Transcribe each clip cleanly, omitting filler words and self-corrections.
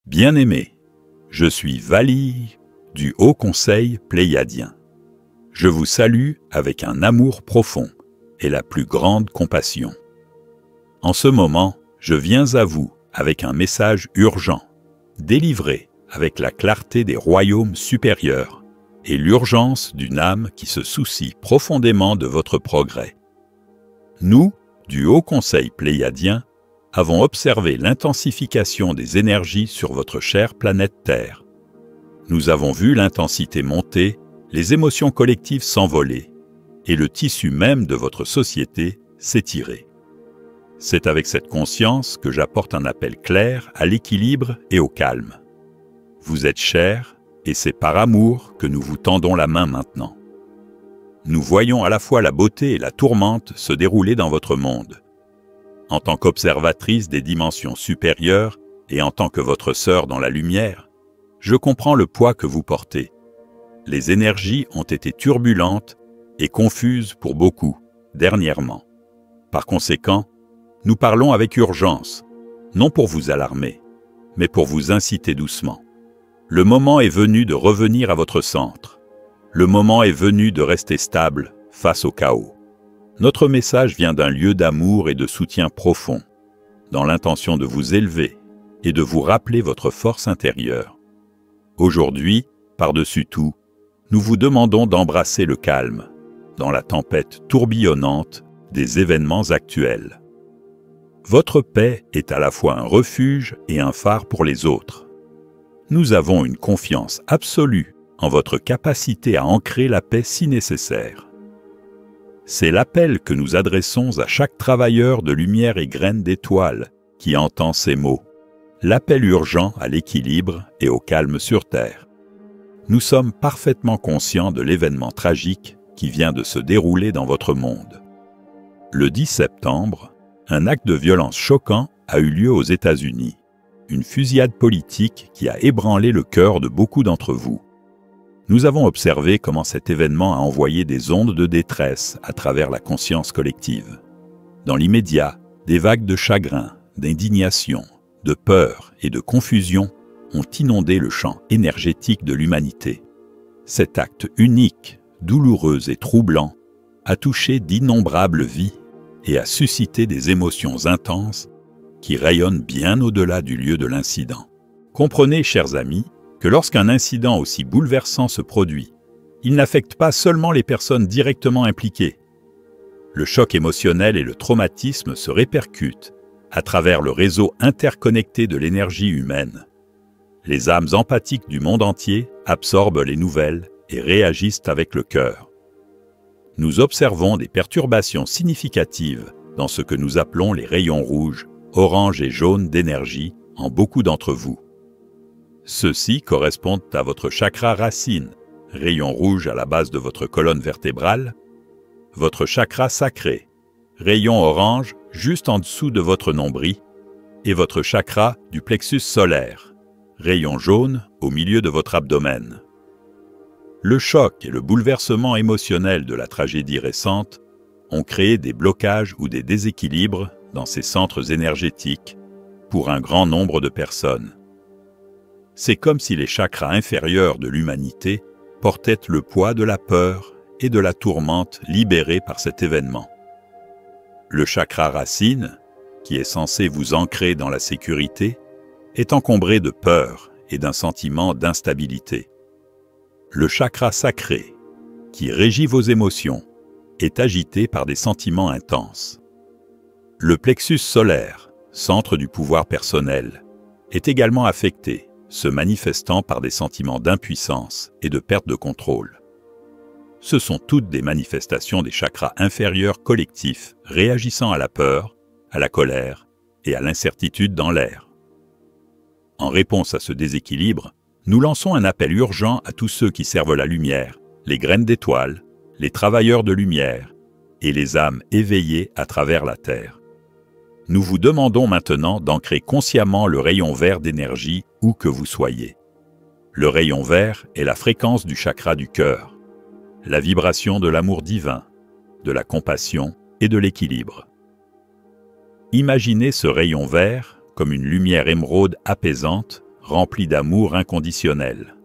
Bien-aimés, je suis Vali du Haut Conseil Pléiadien. Je vous salue avec un amour profond et la plus grande compassion. En ce moment, je viens à vous avec un message urgent, délivré avec la clarté des royaumes supérieurs et l'urgence d'une âme qui se soucie profondément de votre progrès. Nous, du Haut Conseil Pléiadien, avons observé l'intensification des énergies sur votre chère planète Terre. Nous avons vu l'intensité monter, les émotions collectives s'envoler, et le tissu même de votre société s'étirer. C'est avec cette conscience que j'apporte un appel clair à l'équilibre et au calme. Vous êtes chers, et c'est par amour que nous vous tendons la main maintenant. Nous voyons à la fois la beauté et la tourmente se dérouler dans votre monde. En tant qu'observatrice des dimensions supérieures et en tant que votre sœur dans la lumière, je comprends le poids que vous portez. Les énergies ont été turbulentes et confuses pour beaucoup, dernièrement. Par conséquent, nous parlons avec urgence, non pour vous alarmer, mais pour vous inciter doucement. Le moment est venu de revenir à votre centre. Le moment est venu de rester stable face au chaos. Notre message vient d'un lieu d'amour et de soutien profond, dans l'intention de vous élever et de vous rappeler votre force intérieure. Aujourd'hui, par-dessus tout, nous vous demandons d'embrasser le calme, dans la tempête tourbillonnante des événements actuels. Votre paix est à la fois un refuge et un phare pour les autres. Nous avons une confiance absolue en votre capacité à ancrer la paix si nécessaire. C'est l'appel que nous adressons à chaque travailleur de lumière et graine d'étoiles qui entend ces mots. L'appel urgent à l'équilibre et au calme sur Terre. Nous sommes parfaitement conscients de l'événement tragique qui vient de se dérouler dans votre monde. Le 10 septembre, un acte de violence choquant a eu lieu aux États-Unis. Une fusillade politique qui a ébranlé le cœur de beaucoup d'entre vous. Nous avons observé comment cet événement a envoyé des ondes de détresse à travers la conscience collective. Dans l'immédiat, des vagues de chagrin, d'indignation, de peur et de confusion ont inondé le champ énergétique de l'humanité. Cet acte unique, douloureux et troublant a touché d'innombrables vies et a suscité des émotions intenses qui rayonnent bien au-delà du lieu de l'incident. Comprenez, chers amis, que lorsqu'un incident aussi bouleversant se produit, il n'affecte pas seulement les personnes directement impliquées. Le choc émotionnel et le traumatisme se répercutent à travers le réseau interconnecté de l'énergie humaine. Les âmes empathiques du monde entier absorbent les nouvelles et réagissent avec le cœur. Nous observons des perturbations significatives dans ce que nous appelons les rayons rouges, orange et jaune d'énergie en beaucoup d'entre vous. Ceux-ci correspondent à votre chakra racine, rayon rouge à la base de votre colonne vertébrale, votre chakra sacré, rayon orange juste en dessous de votre nombril, et votre chakra du plexus solaire, rayon jaune au milieu de votre abdomen. Le choc et le bouleversement émotionnel de la tragédie récente ont créé des blocages ou des déséquilibres dans ces centres énergétiques pour un grand nombre de personnes. C'est comme si les chakras inférieurs de l'humanité portaient le poids de la peur et de la tourmente libérés par cet événement. Le chakra racine, qui est censé vous ancrer dans la sécurité, est encombré de peur et d'un sentiment d'instabilité. Le chakra sacré, qui régit vos émotions, est agité par des sentiments intenses. Le plexus solaire, centre du pouvoir personnel, est également affecté, se manifestant par des sentiments d'impuissance et de perte de contrôle. Ce sont toutes des manifestations des chakras inférieurs collectifs réagissant à la peur, à la colère et à l'incertitude dans l'air. En réponse à ce déséquilibre, nous lançons un appel urgent à tous ceux qui servent la lumière, les graines d'étoiles, les travailleurs de lumière et les âmes éveillées à travers la Terre. Nous vous demandons maintenant d'ancrer consciemment le rayon vert d'énergie où que vous soyez. Le rayon vert est la fréquence du chakra du cœur, la vibration de l'amour divin, de la compassion et de l'équilibre. Imaginez ce rayon vert comme une lumière émeraude apaisante, remplie d'amour inconditionnel.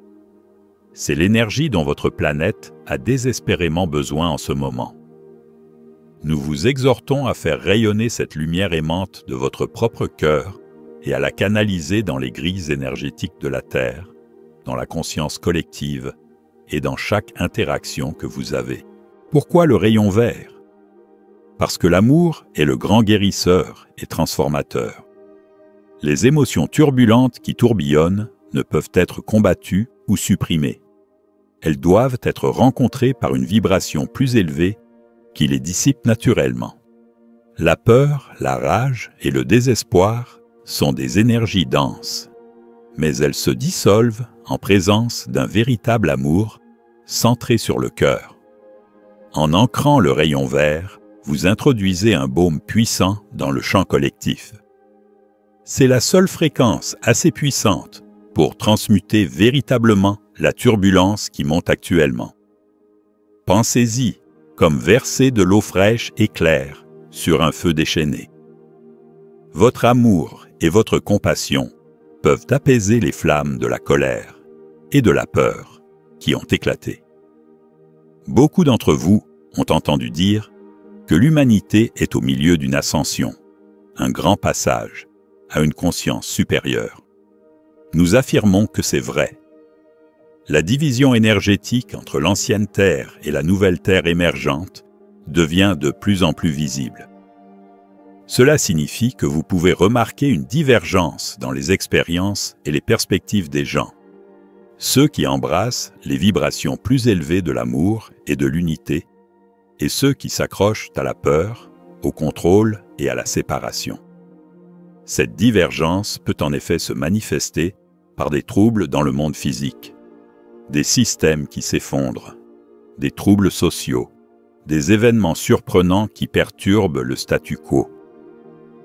C'est l'énergie dont votre planète a désespérément besoin en ce moment. Nous vous exhortons à faire rayonner cette lumière aimante de votre propre cœur et à la canaliser dans les grilles énergétiques de la Terre, dans la conscience collective et dans chaque interaction que vous avez. Pourquoi le rayon vert? Parce que l'amour est le grand guérisseur et transformateur. Les émotions turbulentes qui tourbillonnent ne peuvent être combattues ou supprimées. Elles doivent être rencontrées par une vibration plus élevée qui les dissipe naturellement. La peur, la rage et le désespoir sont des énergies denses, mais elles se dissolvent en présence d'un véritable amour centré sur le cœur. En ancrant le rayon vert, vous introduisez un baume puissant dans le champ collectif. C'est la seule fréquence assez puissante pour transmuter véritablement la turbulence qui monte actuellement. Pensez-y comme verser de l'eau fraîche et claire sur un feu déchaîné. Votre amour et votre compassion peuvent apaiser les flammes de la colère et de la peur qui ont éclaté. Beaucoup d'entre vous ont entendu dire que l'humanité est au milieu d'une ascension, un grand passage à une conscience supérieure. Nous affirmons que c'est vrai. La division énergétique entre l'ancienne Terre et la nouvelle Terre émergente devient de plus en plus visible. Cela signifie que vous pouvez remarquer une divergence dans les expériences et les perspectives des gens. Ceux qui embrassent les vibrations plus élevées de l'amour et de l'unité, et ceux qui s'accrochent à la peur, au contrôle et à la séparation. Cette divergence peut en effet se manifester par des troubles dans le monde physique, des systèmes qui s'effondrent, des troubles sociaux, des événements surprenants qui perturbent le statu quo.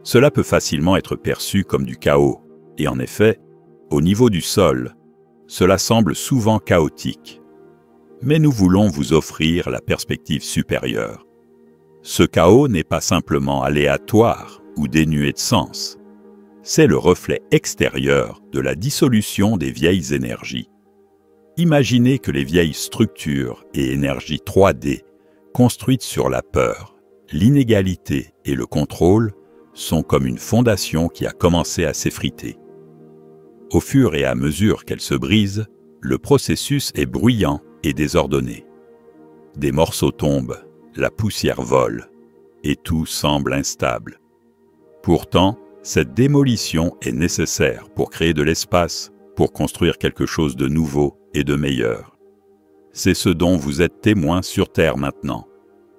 Cela peut facilement être perçu comme du chaos, et en effet, au niveau du sol, cela semble souvent chaotique. Mais nous voulons vous offrir la perspective supérieure. Ce chaos n'est pas simplement aléatoire ou dénué de sens. C'est le reflet extérieur de la dissolution des vieilles énergies. Imaginez que les vieilles structures et énergies 3D, construites sur la peur, l'inégalité et le contrôle, sont comme une fondation qui a commencé à s'effriter. Au fur et à mesure qu'elle se brise, le processus est bruyant et désordonné. Des morceaux tombent, la poussière vole, et tout semble instable. Pourtant, cette démolition est nécessaire pour créer de l'espace, pour construire quelque chose de nouveau et de meilleur. C'est ce dont vous êtes témoin sur Terre maintenant,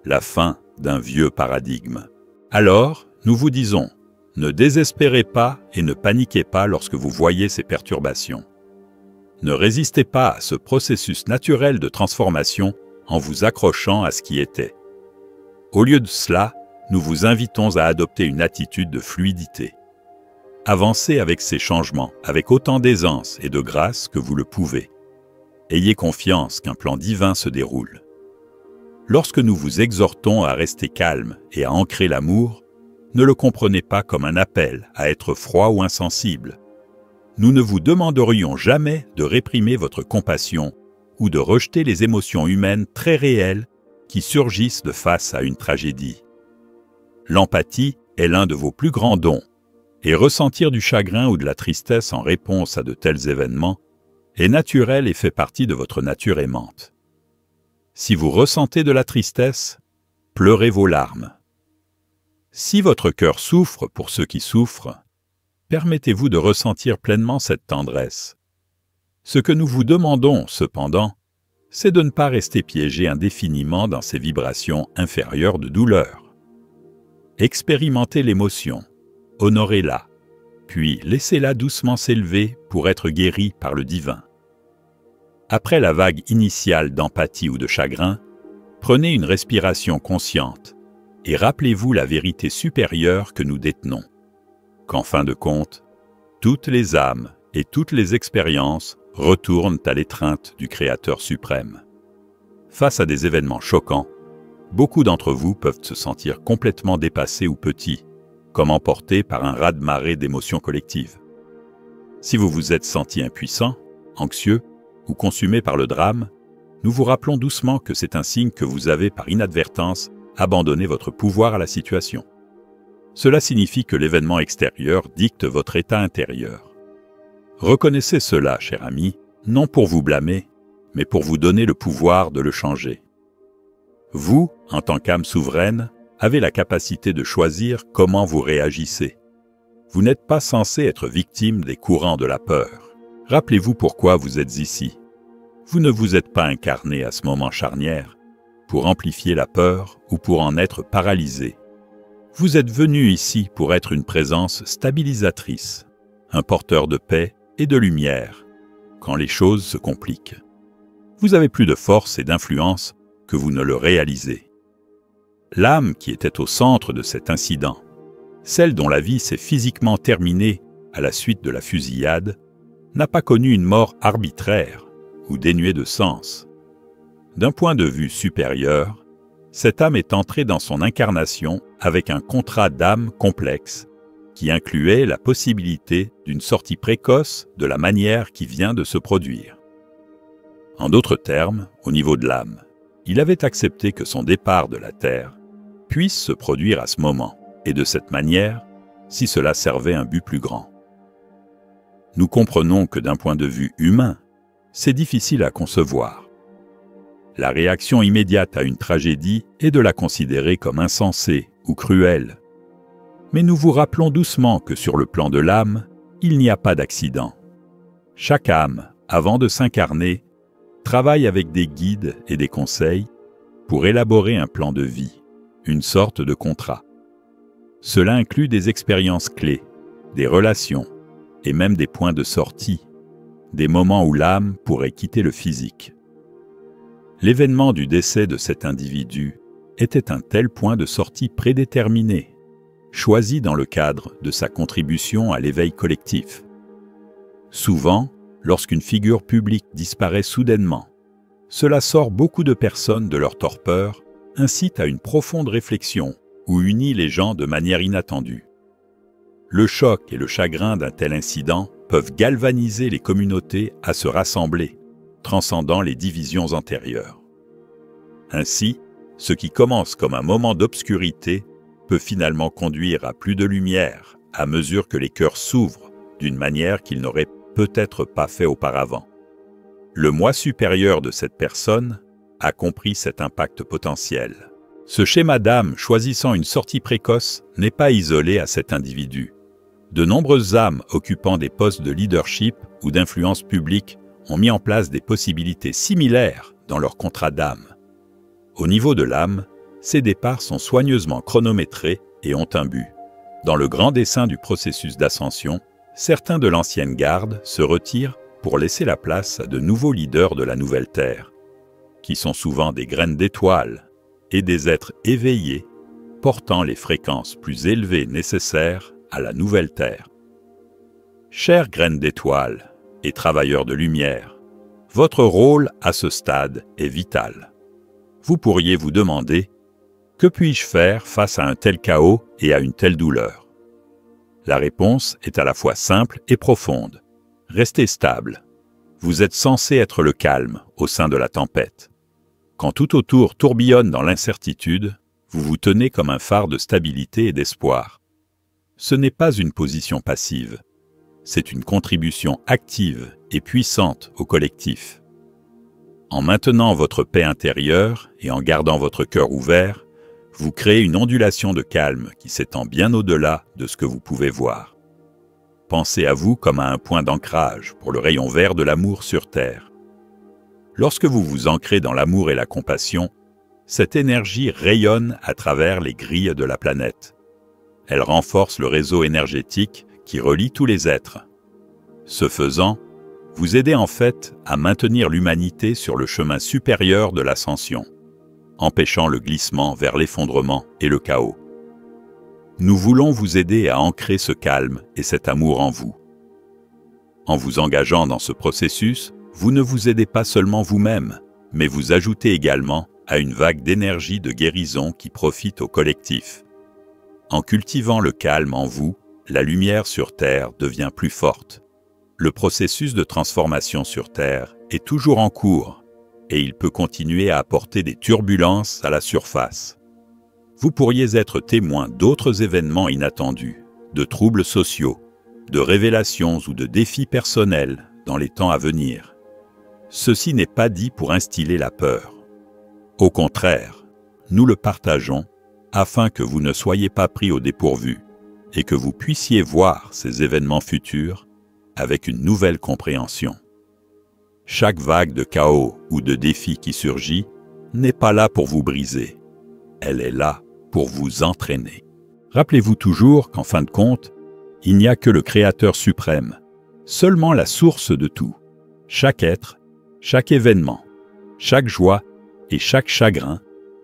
la fin d'un vieux paradigme. Alors, nous vous disons, ne désespérez pas et ne paniquez pas lorsque vous voyez ces perturbations. Ne résistez pas à ce processus naturel de transformation en vous accrochant à ce qui était. Au lieu de cela, nous vous invitons à adopter une attitude de fluidité. Avancez avec ces changements, avec autant d'aisance et de grâce que vous le pouvez. Ayez confiance qu'un plan divin se déroule. Lorsque nous vous exhortons à rester calme et à ancrer l'amour, ne le comprenez pas comme un appel à être froid ou insensible. Nous ne vous demanderions jamais de réprimer votre compassion ou de rejeter les émotions humaines très réelles qui surgissent de face à une tragédie. L'empathie est l'un de vos plus grands dons, et ressentir du chagrin ou de la tristesse en réponse à de tels événements est naturel et fait partie de votre nature aimante. Si vous ressentez de la tristesse, pleurez vos larmes. Si votre cœur souffre pour ceux qui souffrent, permettez-vous de ressentir pleinement cette tendresse. Ce que nous vous demandons, cependant, c'est de ne pas rester piégé indéfiniment dans ces vibrations inférieures de douleur. Expérimentez l'émotion, honorez-la, puis laissez-la doucement s'élever pour être guérie par le divin. Après la vague initiale d'empathie ou de chagrin, prenez une respiration consciente et rappelez-vous la vérité supérieure que nous détenons, qu'en fin de compte, toutes les âmes et toutes les expériences retournent à l'étreinte du Créateur suprême. Face à des événements choquants, beaucoup d'entre vous peuvent se sentir complètement dépassés ou petits, comme emportés par un raz-de-marée d'émotions collectives. Si vous vous êtes senti impuissant, anxieux ou consumé par le drame, nous vous rappelons doucement que c'est un signe que vous avez par inadvertance abandonné votre pouvoir à la situation. Cela signifie que l'événement extérieur dicte votre état intérieur. Reconnaissez cela, cher ami, non pour vous blâmer, mais pour vous donner le pouvoir de le changer. Vous, en tant qu'âme souveraine, avez la capacité de choisir comment vous réagissez. Vous n'êtes pas censé être victime des courants de la peur. Rappelez-vous pourquoi vous êtes ici. Vous ne vous êtes pas incarné à ce moment charnière pour amplifier la peur ou pour en être paralysé. Vous êtes venu ici pour être une présence stabilisatrice, un porteur de paix et de lumière, quand les choses se compliquent. Vous avez plus de force et d'influence que vous ne le réalisez. L'âme qui était au centre de cet incident, celle dont la vie s'est physiquement terminée à la suite de la fusillade, n'a pas connu une mort arbitraire ou dénuée de sens. D'un point de vue supérieur, cette âme est entrée dans son incarnation avec un contrat d'âme complexe qui incluait la possibilité d'une sortie précoce de la manière qui vient de se produire. En d'autres termes, au niveau de l'âme, il avait accepté que son départ de la Terre puisse se produire à ce moment, et de cette manière, si cela servait un but plus grand. Nous comprenons que d'un point de vue humain, c'est difficile à concevoir. La réaction immédiate à une tragédie est de la considérer comme insensée ou cruelle. Mais nous vous rappelons doucement que sur le plan de l'âme, il n'y a pas d'accident. Chaque âme, avant de s'incarner, travaille avec des guides et des conseils pour élaborer un plan de vie, une sorte de contrat. Cela inclut des expériences clés, des relations et même des points de sortie, des moments où l'âme pourrait quitter le physique. L'événement du décès de cet individu était un tel point de sortie prédéterminé, choisi dans le cadre de sa contribution à l'éveil collectif. Souvent, lorsqu'une figure publique disparaît soudainement, cela sort beaucoup de personnes de leur torpeur, incite à une profonde réflexion ou unit les gens de manière inattendue. Le choc et le chagrin d'un tel incident peuvent galvaniser les communautés à se rassembler, transcendant les divisions antérieures. Ainsi, ce qui commence comme un moment d'obscurité peut finalement conduire à plus de lumière à mesure que les cœurs s'ouvrent d'une manière qu'ils n'auraient peut-être pas fait auparavant. Le moi supérieur de cette personne a compris cet impact potentiel. Ce schéma d'âme choisissant une sortie précoce n'est pas isolé à cet individu. De nombreuses âmes occupant des postes de leadership ou d'influence publique ont mis en place des possibilités similaires dans leur contrat d'âme. Au niveau de l'âme, ces départs sont soigneusement chronométrés et ont un but. Dans le grand dessein du processus d'ascension, certains de l'ancienne garde se retirent pour laisser la place à de nouveaux leaders de la nouvelle Terre, qui sont souvent des graines d'étoiles et des êtres éveillés portant les fréquences plus élevées nécessaires à la nouvelle Terre. Chères graines d'étoiles et travailleurs de lumière, votre rôle à ce stade est vital. Vous pourriez vous demander « Que puis-je faire face à un tel chaos et à une telle douleur ?» La réponse est à la fois simple et profonde. Restez stable. Vous êtes censé être le calme au sein de la tempête. Quand tout autour tourbillonne dans l'incertitude, vous vous tenez comme un phare de stabilité et d'espoir. Ce n'est pas une position passive. C'est une contribution active et puissante au collectif. En maintenant votre paix intérieure et en gardant votre cœur ouvert, vous créez une ondulation de calme qui s'étend bien au-delà de ce que vous pouvez voir. Pensez à vous comme à un point d'ancrage pour le rayon vert de l'amour sur Terre. Lorsque vous vous ancrez dans l'amour et la compassion, cette énergie rayonne à travers les grilles de la planète. Elle renforce le réseau énergétique qui relie tous les êtres. Ce faisant, vous aidez en fait à maintenir l'humanité sur le chemin supérieur de l'ascension, empêchant le glissement vers l'effondrement et le chaos. Nous voulons vous aider à ancrer ce calme et cet amour en vous. En vous engageant dans ce processus, vous ne vous aidez pas seulement vous-même, mais vous ajoutez également à une vague d'énergie de guérison qui profite au collectif. En cultivant le calme en vous, la lumière sur Terre devient plus forte. Le processus de transformation sur Terre est toujours en cours et il peut continuer à apporter des turbulences à la surface. Vous pourriez être témoin d'autres événements inattendus, de troubles sociaux, de révélations ou de défis personnels dans les temps à venir. Ceci n'est pas dit pour instiller la peur. Au contraire, nous le partageons afin que vous ne soyez pas pris au dépourvu et que vous puissiez voir ces événements futurs avec une nouvelle compréhension. Chaque vague de chaos ou de défi qui surgit n'est pas là pour vous briser. Elle est là pour vous entraîner. Rappelez-vous toujours qu'en fin de compte, il n'y a que le Créateur suprême, seulement la source de tout. Chaque être, chaque événement, chaque joie et chaque chagrin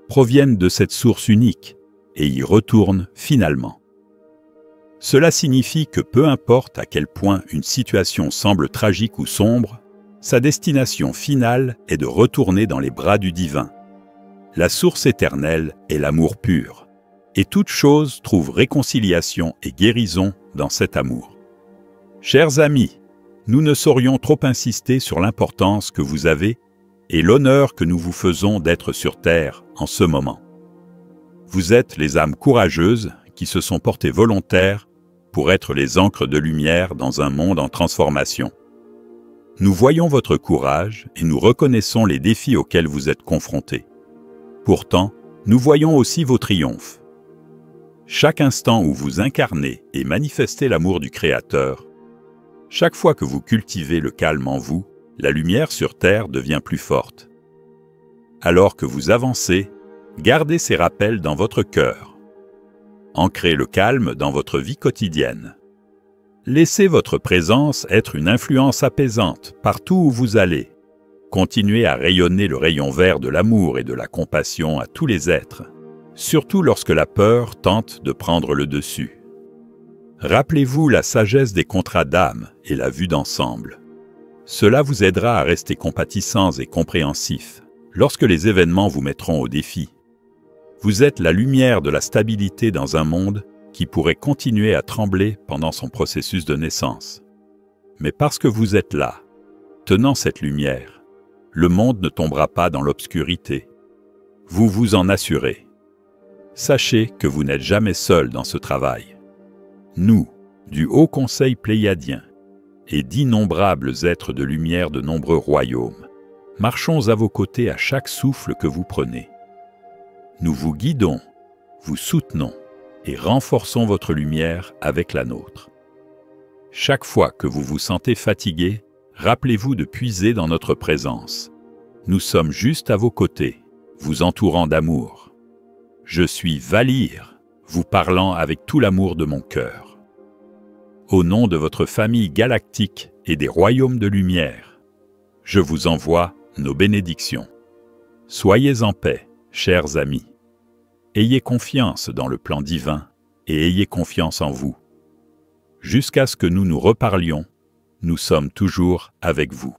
proviennent de cette source unique et y retournent finalement. Cela signifie que peu importe à quel point une situation semble tragique ou sombre, sa destination finale est de retourner dans les bras du divin. La source éternelle est l'amour pur, et toute chose trouve réconciliation et guérison dans cet amour. Chers amis, nous ne saurions trop insister sur l'importance que vous avez et l'honneur que nous vous faisons d'être sur Terre en ce moment. Vous êtes les âmes courageuses qui se sont portées volontaires pour être les ancres de lumière dans un monde en transformation. Nous voyons votre courage et nous reconnaissons les défis auxquels vous êtes confrontés. Pourtant, nous voyons aussi vos triomphes. Chaque instant où vous incarnez et manifestez l'amour du Créateur, chaque fois que vous cultivez le calme en vous, la lumière sur Terre devient plus forte. Alors que vous avancez, gardez ces rappels dans votre cœur. Ancrez le calme dans votre vie quotidienne. Laissez votre présence être une influence apaisante partout où vous allez. Continuez à rayonner le rayon vert de l'amour et de la compassion à tous les êtres, surtout lorsque la peur tente de prendre le dessus. Rappelez-vous la sagesse des contrats d'âme et la vue d'ensemble. Cela vous aidera à rester compatissants et compréhensifs lorsque les événements vous mettront au défi. Vous êtes la lumière de la stabilité dans un monde qui pourrait continuer à trembler pendant son processus de naissance. Mais parce que vous êtes là, tenant cette lumière, le monde ne tombera pas dans l'obscurité. Vous vous en assurez. Sachez que vous n'êtes jamais seul dans ce travail. Nous, du Haut Conseil pléiadien, et d'innombrables êtres de lumière de nombreux royaumes, marchons à vos côtés à chaque souffle que vous prenez. Nous vous guidons, vous soutenons et renforçons votre lumière avec la nôtre. Chaque fois que vous vous sentez fatigué, rappelez-vous de puiser dans notre présence. Nous sommes juste à vos côtés, vous entourant d'amour. Je suis Valir, vous parlant avec tout l'amour de mon cœur. Au nom de votre famille galactique et des royaumes de lumière, je vous envoie nos bénédictions. Soyez en paix, chers amis. Ayez confiance dans le plan divin et ayez confiance en vous. Jusqu'à ce que nous nous reparlions, nous sommes toujours avec vous.